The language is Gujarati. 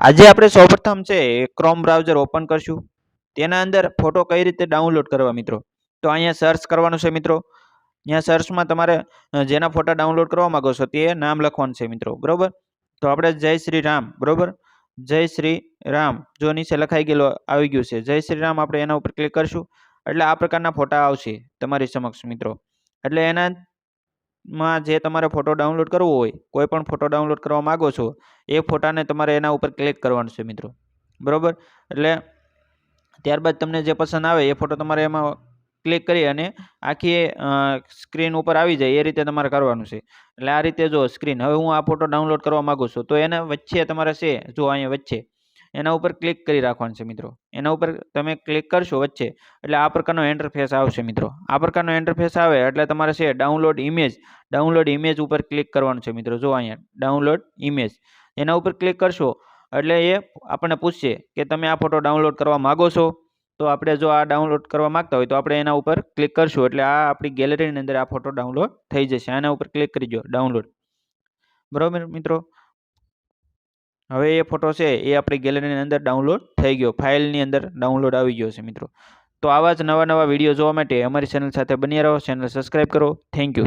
આજે આપણે સૌપ્રથમ છે ક્રોમ બ્રાઉઝર ઓપન કરશું। તેના અંદર ફોટો કઈ રીતે ડાઉનલોડ કરવા મિત્રો, તો અહીંયા સર્ચ કરવાનું છે મિત્રો। અહીંયા સર્ચમાં તમારે જેના ફોટા ડાઉનલોડ કરવા માંગો છો તે નામ લખવાનું છે મિત્રો, બરોબર। તો આપણે જય શ્રી રામ, બરોબર, જય શ્રી રામ જો નીચે લખાઈ ગયેલું આવી ગયું છે જય શ્રી રામ, આપણે એના ઉપર ક્લિક કરશું એટલે આ પ્રકારના ફોટા આવશે તમારી સમક્ષ મિત્રો। એટલે એનામાં જે તમારે ફોટો ડાઉનલોડ કરવો હોય, કોઈ પણ ફોટો ડાઉનલોડ કરવા માંગો છો એ ફોટાને તમારે એના ઉપર ક્લિક કરવાનું છે મિત્રો, બરોબર। એટલે ત્યારબાદ તમને જે પસંદ આવે એ ફોટો તમારે એમાં ક્લિક કરી અને આખી સ્ક્રીન ઉપર આવી જાય એ રીતે તમારે કરવાનું છે। એટલે આ રીતે જો સ્ક્રીન, હવે હું આ ફોટો ડાઉનલોડ કરવા માંગુ છું તો એના વચ્ચે તમારે છે જો અહીંયા વચ્ચે એના ઉપર ક્લિક કરી રાખવાનું છે મિત્રો। એના ઉપર તમે ક્લિક કરશો વચ્ચે એટલે આ પ્રકારનો ઇન્ટરફેસ આવશે મિત્રો। આ પ્રકારનો ઇન્ટરફેસ આવે એટલે તમારે છે ડાઉનલોડ ઇમેજ ઉપર ક્લિક કરવાનું છે મિત્રો। જો અહીંયા ડાઉનલોડ ઇમેજ એના ઉપર ક્લિક કરશો એટલે એ આપણને પૂછશે કે તમે આ ફોટો ડાઉનલોડ કરવા માંગો છો। તો આપણે જો આ ડાઉનલોડ કરવા માંગતા હોય તો આપણે એના ઉપર ક્લિક કરશું એટલે આ આપણી ગેલેરીની અંદર આ ફોટો ડાઉનલોડ થઈ જશે। આના ઉપર ક્લિક કરી દો ડાઉનલોડ, બરોબર મિત્રો। હવે એ ફોટો છે એ આપણી ગેલેરીની અંદર ડાઉનલોડ થઈ ગયો, ફાઇલની અંદર ડાઉનલોડ આવી ગયો છે મિત્રો। તો આવા જ નવા વિડીયો જોવા માટે અમારી ચેનલ સાથે બન્યા રહો, ચેનલ સબસ્ક્રાઈબ કરો। Thank you.